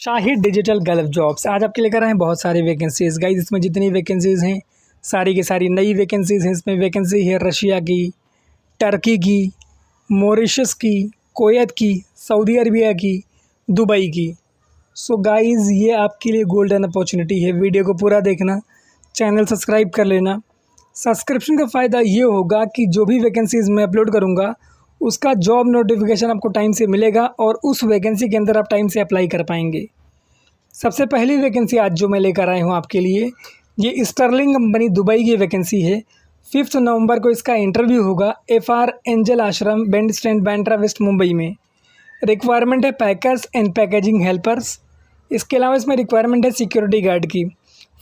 Shahid digital gulf jobs आज आपके लेकर आए हैं बहुत सारी वैकेंसीज़। गाइस इसमें जितनी वैकेंसीज़ हैं सारी की सारी नई वैकेंसीज़ हैं। इसमें वैकेंसी है रशिया की, टर्की की, मॉरिशस की, कुवैत की, सऊदी अरबिया की, दुबई की। सो गाइस ये आपके लिए गोल्डन अपॉर्चुनिटी है। वीडियो को पूरा देखना, चैनल सब्सक्राइब कर लेना। सब्सक्रिप्शन का फ़ायदा ये होगा कि जो भी वैकेंसीज़ मैं अपलोड करूँगा उसका जॉब नोटिफिकेशन आपको टाइम से मिलेगा और उस वैकेंसी के अंदर आप टाइम से अप्लाई कर पाएंगे। सबसे पहली वैकेंसी आज जो मैं लेकर आया हूँ आपके लिए, ये स्टर्लिंग कंपनी दुबई की वैकेंसी है। 5 नवंबर को इसका इंटरव्यू होगा FR angel Ashram band stand Bandra west Mumbai में। रिक्वायरमेंट है पैकर्स एंड पैकेजिंग हेल्पर्स। इसके अलावा इसमें रिक्वायरमेंट है सिक्योरिटी गार्ड की।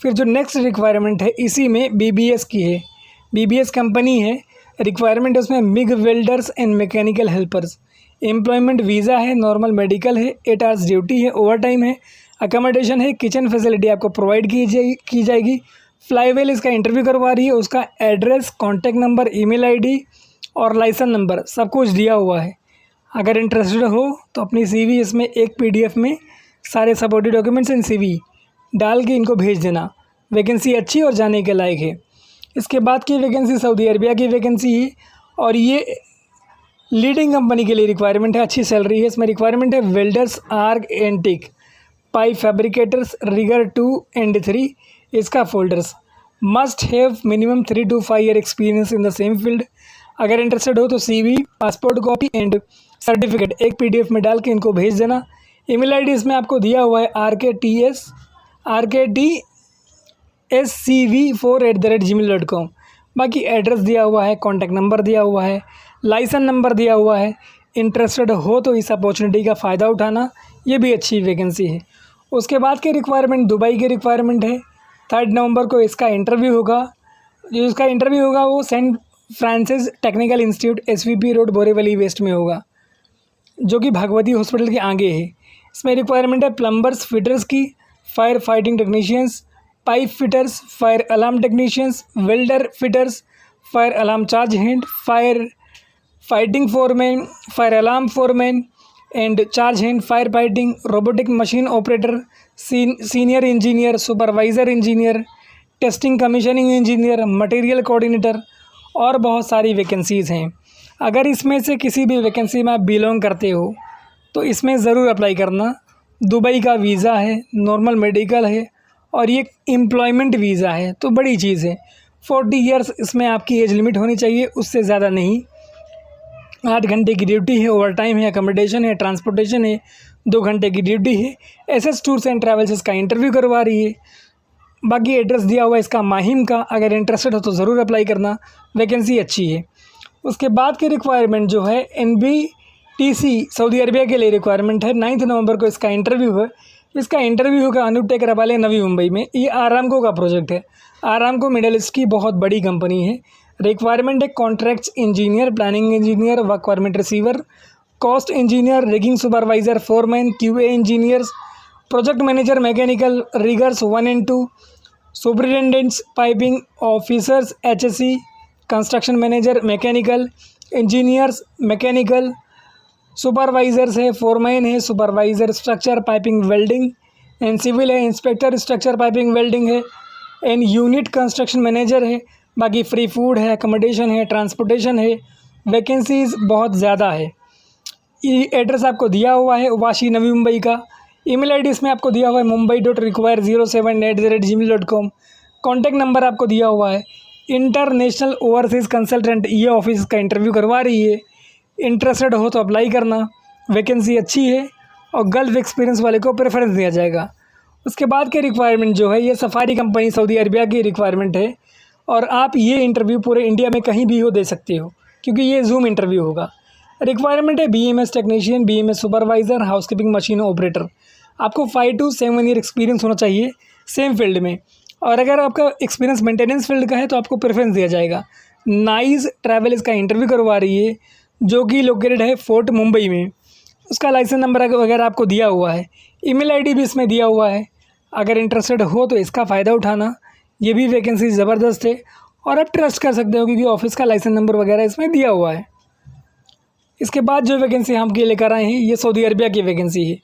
फिर जो नेक्स्ट रिक्वायरमेंट है इसी में BBS की है। BBS कंपनी है। रिक्वायरमेंट है उसमें MiG welders and mechanical helpers. Employment visa है, नॉर्मल मेडिकल है, 8 आवर्स ड्यूटी है, ओवर टाइम है, अकोमोडेशन है, किचन फैसिलिटी आपको प्रोवाइड की जाएगी। फ्लाईवेल इसका इंटरव्यू करवा रही है। उसका address, contact number, email ID और लाइसेंस नंबर सब कुछ दिया हुआ है। अगर इंटरेस्टेड हो तो अपनी CV इसमें एक PDF में सारे सपोर्टिव डॉक्यूमेंट्स एंड CV डाल के इनको भेज देना। वैकेंसी अच्छी और जाने के लायक है। इसके बाद की वैकेंसी सऊदी अरबिया की वैकेंसी है और ये लीडिंग कंपनी के लिए रिक्वायरमेंट है। अच्छी सैलरी है। इसमें रिक्वायरमेंट है welders, arc and TIG, pipe fabricators, rigger 2 and 3 इसका folders. Must have minimum 3 to 5 year experience in the same field. अगर इंटरेस्टेड हो तो CV, passport copy and certificate एक PDF में डाल के इनको भेज देना। ईमेल आईडी इसमें आपको दिया हुआ है rktscv4@gmail.com। बाकी एड्रेस दिया हुआ है, कॉन्टैक्ट नंबर दिया हुआ है, लाइसेंस नंबर दिया हुआ है। इंटरेस्टेड हो तो इस अपॉर्चुनिटी का फ़ायदा उठाना, ये भी अच्छी वैकेंसी है। उसके बाद के रिक्वायरमेंट दुबई की रिक्वायरमेंट है। 3 नवंबर को इसका इंटरव्यू होगा। जो इसका इंटरव्यू होगा वो Saint Francis technical institute SVP road Borivali west में होगा, जो कि भगवती हॉस्पिटल के आगे है। इसमें रिक्वायरमेंट है प्लम्बर्स, फिटर्स की, fire fighting technicians, pipe fitters, fire alarm technicians, welder fitters, fire alarm charge hand, fire fighting foreman, fire alarm foreman and charge hand, fire fighting, robotic machine operator, senior engineer, supervisor engineer, testing commissioning engineer, material coordinator और बहुत सारी vacancies हैं। अगर इसमें से किसी भी vacancy में आप बिलोंग करते हो तो इसमें ज़रूर अप्लाई करना। दुबई का वीज़ा है, नॉर्मल मेडिकल है और ये एम्प्लॉयमेंट वीज़ा है, तो बड़ी चीज़ है। 40 ईयर्स इसमें आपकी एज लिमिट होनी चाहिए, उससे ज़्यादा नहीं। 8 घंटे की ड्यूटी है, ओवर टाइम है, अकोमोडेशन है, ट्रांसपोर्टेशन है, 2 घंटे की ड्यूटी है। SS टूर्स एंड ट्रैवल्स इसका इंटरव्यू करवा रही है। बाकी एड्रेस दिया हुआ है इसका माहिम का। अगर इंटरेस्टेड हो तो ज़रूर अप्लाई करना, वैकेंसी अच्छी है। उसके बाद की रिक्वायरमेंट जो है NBTC सऊदी अरबिया के लिए रिक्वायरमेंट है। 9 नवंबर को इसका इंटरव्यू है। इसका इंटरव्यू होगा अनूप टेक रबाले नवी मुंबई में। ये आरामको का प्रोजेक्ट है। आरामको मिडल ईस्ट की बहुत बड़ी कंपनी है। रिक्वायरमेंट है contracts engineer, planning engineer, requirement receiver, cost engineer, rigging supervisor, foreman, QA engineers, project manager mechanical, riggers 1 and 2, superintendents, piping officers, HSE, construction manager mechanical, engineers mechanical, supervisors है, foreman है, supervisor structure piping welding and civil है, inspector structure piping welding है and unit construction manager है। बाकी free food है, accommodation है, transportation है। Vacancies बहुत ज़्यादा है। ये एड्रेस आपको दिया हुआ है वाशी नवी मुंबई का। ईमेल आईडी इसमें आपको दिया हुआ है mumbai.require07@gmail.com। कॉन्टैक्ट नंबर आपको दिया हुआ है। इंटरनेशनल ओवरसीज़ कंसल्टेंट ये ऑफिस का इंटरव्यू करवा रही है। इंटरेस्टेड हो तो अप्लाई करना, वैकेंसी अच्छी है और गल्फ एक्सपीरियंस वाले को प्रेफरेंस दिया जाएगा। उसके बाद के रिक्वायरमेंट जो है ये सफारी कंपनी सऊदी अरबिया की रिक्वायरमेंट है और आप ये इंटरव्यू पूरे इंडिया में कहीं भी हो दे सकते हो क्योंकि ये जूम इंटरव्यू होगा। रिक्वायरमेंट है BMS technician, BMS supervisor, housekeeping machine operator. आपको 5 to 7 ईयर एक्सपीरियंस होना चाहिए सेम फील्ड में और अगर आपका एक्सपीरियंस मेंटेनेंस फील्ड का है तो आपको प्रेफरेंस दिया जाएगा। नाइस ट्रैवल इसका इंटरव्यू करवा रही है जो कि लोकेटेड है फोर्ट मुंबई में। उसका लाइसेंस नंबर वगैरह आपको दिया हुआ है। ईमेल आईडी भी इसमें दिया हुआ है। अगर इंटरेस्टेड हो तो इसका फ़ायदा उठाना, ये भी वैकेंसी ज़बरदस्त है और आप ट्रस्ट कर सकते हो क्योंकि ऑफिस का लाइसेंस नंबर वगैरह इसमें दिया हुआ है। इसके बाद जो वैकेंसी हम के लेकर आए हैं ये सऊदी अरबिया की वैकेंसी है।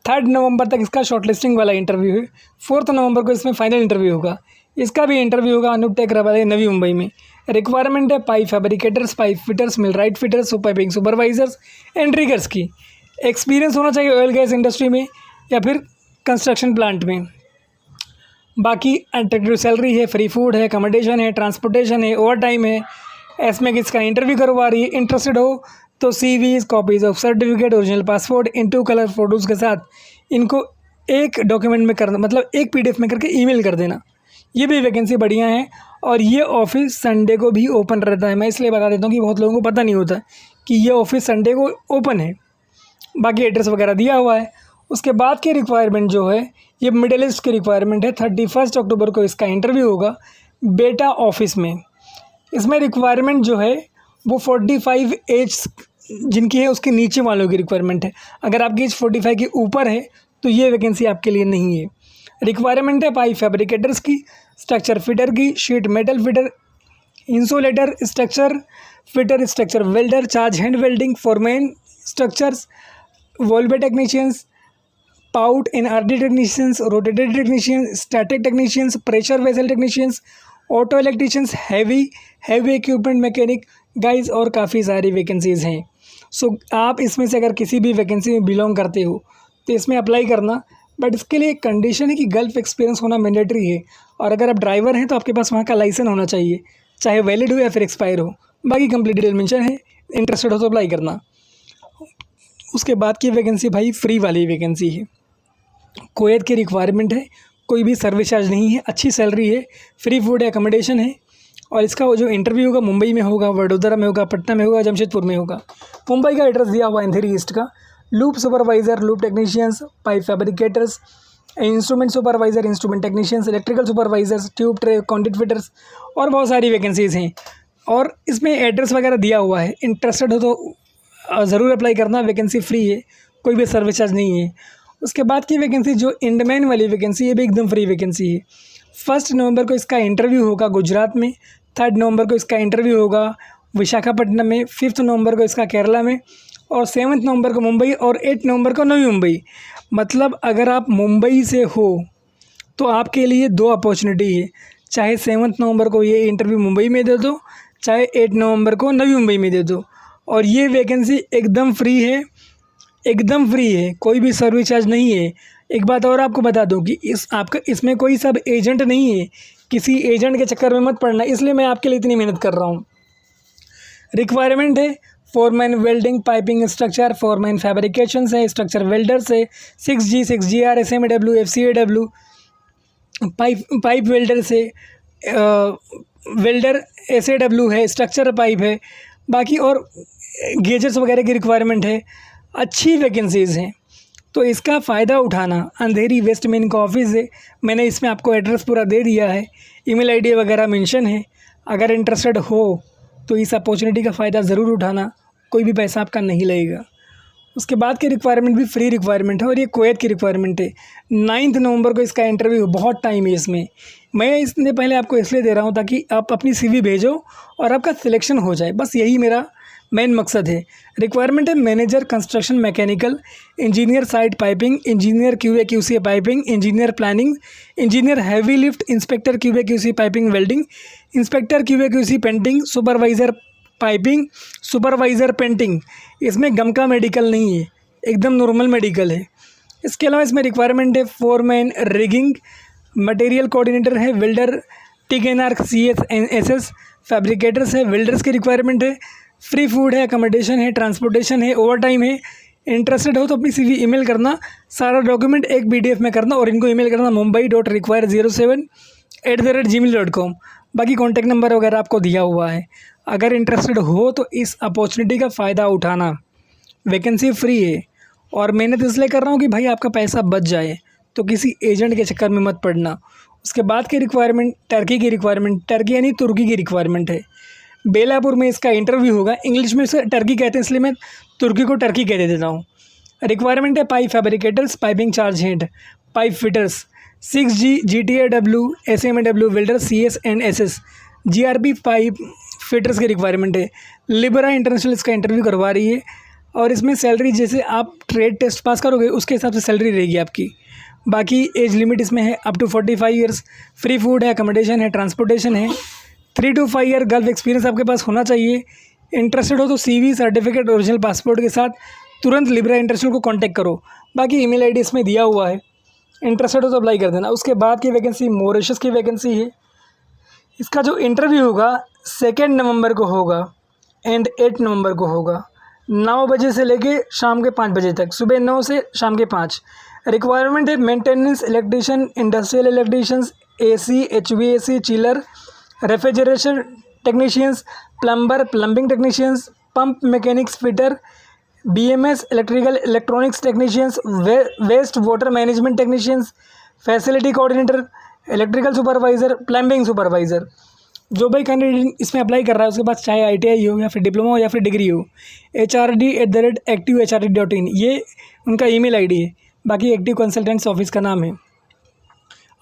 3 नवंबर तक इसका शॉर्टलिस्टिंग वाला इंटरव्यू है। 4 नवंबर को इसमें फाइनल इंटरव्यू होगा। इसका भी इंटरव्यू होगा अनुपटेक रबाले नवी मुंबई में। रिक्वायरमेंट है pipe fabricators, pipe fitters, millwright fitters, piping supervisors and riggers की। एक्सपीरियंस होना चाहिए ऑयल गैस इंडस्ट्री में या फिर कंस्ट्रक्शन प्लांट में। बाकी अट्रैक्टिव सैलरी है, फ्री फूड है, अकोमोडेशन है, ट्रांसपोर्टेशन है, ओवर टाइम है। इसमें इसका इंटरव्यू करवा रही है। इंटरेस्टेड हो तो CVs, copies of certificate, original passport in 2 colour photos के साथ इनको एक डॉक्यूमेंट में करना, मतलब एक PDF में करके ईमेल कर देना। ये भी वैकेंसी बढ़िया है और ये ऑफिस संडे को भी ओपन रहता है। मैं इसलिए बता देता हूँ कि बहुत लोगों को पता नहीं होता कि ये ऑफिस संडे को ओपन है। बाकी एड्रेस वगैरह दिया हुआ है। उसके बाद की रिक्वायरमेंट जो है ये मिडिल ईस्ट की रिक्वायरमेंट है। 31 अक्टूबर को इसका इंटरव्यू होगा बेटा ऑफिस में। इसमें रिक्वायरमेंट जो है वो 45 एज जिनकी है उसके नीचे वालों की रिक्वायरमेंट है। अगर आपकी एज 45 के ऊपर है तो ये वैकेंसी आपके लिए नहीं है। रिक्वायरमेंट है पाइप फैब्रिकेटर्स की, स्ट्रक्चर फिटर की, sheet metal fitter, insulator, structure fitter, structure welder, charge hand welding, foreman structures, valve technicians, pout in RD technicians, rotated technicians, static technicians, pressure vessel technicians, auto electricians, heavy equipment mechanic guys और काफ़ी सारी vacancies हैं। सो आप इसमें से अगर किसी भी वैकेंसी में बिलोंग करते हो तो इसमें अप्लाई करना। बट इसके लिए एक कंडीशन है कि गल्फ एक्सपीरियंस होना मैंडेटरी है। और अगर आप ड्राइवर हैं तो आपके पास वहाँ का लाइसेंस होना चाहिए, चाहे वैलिड हो या फिर एक्सपायर हो। बाकी कंप्लीट डिटेल मेंशन है, इंटरेस्टेड हो तो अप्लाई करना। उसके बाद की वैकेंसी भाई फ्री वाली वैकेंसी है। कुवैत की रिक्वायरमेंट है, कोई भी सर्विस चार्ज नहीं है, अच्छी सैलरी है, फ्री फूड है, अकोमोडेशन है। और इसका वो जो इंटरव्यू होगा मुंबई में होगा, वडोदरा में होगा, पटना में होगा, जमशेदपुर में होगा। मुंबई का एड्रेस दिया हुआ है अंधेरी ईस्ट का। Loop supervisor, loop technicians, pipe fabricators, instrument supervisor, instrument technicians, electrical supervisors, tube tray, conduit fitters और बहुत सारी वैकेंसीज़ हैं। और इसमें एड्रेस वगैरह दिया हुआ है। इंटरेस्टेड हो तो ज़रूर अप्लाई करना। वैकेंसी फ्री है, कोई भी सर्विस चार्ज नहीं है। उसके बाद की वैकेंसी जो इंडमैन वाली वैकेंसी, ये भी एकदम फ्री वैकेंसी है। 1 नवंबर को इसका इंटरव्यू होगा गुजरात में। 3 नवंबर को इसका इंटरव्यू होगा विशाखापट्टनम में। 5 नवंबर को इसका केरला में और 7 नवंबर को मुंबई और 8 नवंबर को नवी मुंबई। मतलब अगर आप मुंबई से हो तो आपके लिए 2 अपॉर्चुनिटी है। चाहे 7 नवंबर को ये इंटरव्यू मुंबई में दे दो, चाहे 8 नवंबर को नवी मुंबई में दे दो। और ये वैकेंसी एकदम फ्री है, एकदम फ्री है, कोई भी सर्विस चार्ज नहीं है। एक बात और आपको बता दूं कि इसमें कोई सब एजेंट नहीं है, किसी एजेंट के चक्कर में मत पड़ना, इसलिए मैं आपके लिए इतनी मेहनत कर रहा हूँ। रिक्वायरमेंट है foreman welding, piping structure, foreman fabrication है, स्ट्रक्चर वेल्डर्स है, 6G, 6GR, SMAW, FCAW, pipe welder से वेल्डर SAW है, स्ट्रक्चर पाइप है। बाकी और गेजेट्स वगैरह की रिक्वायरमेंट है। अच्छी वैकेंसीज़ हैं तो इसका फ़ायदा उठाना। अंधेरी वेस्ट में इनका ऑफिस है। मैंने इसमें आपको एड्रेस पूरा दे दिया है, ईमेल आईडी वगैरह मेंशन है। अगर इंटरेस्टेड हो तो इस अपॉर्चुनिटी का फ़ायदा ज़रूर उठाना, कोई भी पैसा आपका नहीं लगेगा। उसके बाद की रिक्वायरमेंट भी फ्री रिक्वायरमेंट है और ये कुवैत की रिक्वायरमेंट है। 9 नवंबर को इसका इंटरव्यू, बहुत टाइम है इसमें। मैं इसने पहले आपको इसलिए दे रहा हूँ ताकि आप अपनी CV भेजो और आपका सिलेक्शन हो जाए, बस यही मेरा मेन मकसद है। रिक्वायरमेंट है manager construction mechanical, engineer site piping, engineer QA QC piping, engineer planning, engineer heavy lift, inspector QA QC piping welding, inspector QA QC painting, supervisor piping, supervisor painting. इसमें गम का मेडिकल नहीं है, एकदम normal medical है। इसके अलावा इसमें requirement है फोरमैन रिगिंग, मटेरियल कोऑर्डिनेटर है, वेल्डर, TKNR CS फैब्रिकेटर्स है, वेल्डर्स की रिक्वायरमेंट है। फ्री फूड है, अकोमोडेशन है, ट्रांसपोर्टेशन है, ओवर टाइम है। इंटरेस्टेड हो तो अपनी CV ईमेल करना, सारा डॉक्यूमेंट एक PDF में करना और इनको ईमेल करना mumbai.require07@gmail.com। बाकी कॉन्टैक्ट नंबर वगैरह आपको दिया हुआ है। अगर इंटरेस्टेड हो तो इस अपॉर्चुनिटी का फ़ायदा उठाना। वैकेंसी फ्री है और मेहनत इसलिए कर रहा हूँ कि भाई आपका पैसा बच जाए, तो किसी एजेंट के चक्कर में मत पड़ना। उसके बाद की रिक्वायरमेंट टर्की की रिक्वायरमेंट, टर्की यानी तुर्की की रिक्वायरमेंट है। बेलापुर में इसका इंटरव्यू होगा। इंग्लिश में इसे टर्की कहते हैं इसलिए मैं तुर्की को टर्की कह देता हूँ। रिक्वायरमेंट है pipe fabricators, piping charge head, pipe fitters, 6G, GTAW, SMAW welder, CS and SS, GRP pipe fitters की रिक्वायरमेंट है। लिबरा इंटरनेशनल इसका इंटरव्यू करवा रही है और इसमें सैलरी जैसे आप ट्रेड टेस्ट पास करोगे उसके हिसाब से सैलरी रहेगी आपकी। बाकी एज लिमिट इसमें है up to 45 years, free food है, अकोमोडेशन है, ट्रांसपोर्टेशन है, 3 to 5 ईयर गल्फ एक्सपीरियंस आपके पास होना चाहिए। इंटरेस्टेड हो तो CV, सर्टिफिकेट, ओरिजिनल पासपोर्ट के साथ तुरंत लिब्रा इंटरनेशनल को कांटेक्ट करो। बाकी ईमेल आईडी इसमें दिया हुआ है, इंटरेस्टेड हो तो अप्लाई कर देना। उसके बाद की वैकेंसी मॉरिशस की वैकेंसी है। इसका जो इंटरव्यू होगा 2 नवंबर को होगा एंड 8 नवंबर को होगा, 9 बजे से लेके शाम के 5 बजे तक, सुबह 9 से शाम के 5। रिक्वायरमेंट है maintenance electrician, industrial electricians, AC, HVAC, chiller, refrigeration technicians, plumber, plumbing technicians, pump mechanics, fitter, BMS, electrical electronics technicians, waste water management technicians, facility coordinator, electrical supervisor, plumbing supervisor. जो भाई कैंडिडेट इसमें apply कर रहा है उसके पास चाहे ITI हो या फिर डिप्लोमा हो या फिर डिग्री हो, HRD@activehrd.in ये उनका ईमेल आईडी है। बाकी एक्टिव कंसल्टेंट्स ऑफिस का नाम है।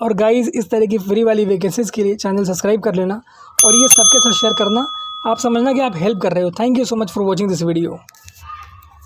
और गाइस इस तरह की फ्री वाली वैकेंसीज़ के लिए चैनल सब्सक्राइब कर लेना और ये सबके साथ शेयर करना। आप समझना कि आप हेल्प कर रहे हो। Thank you so much for watching this video.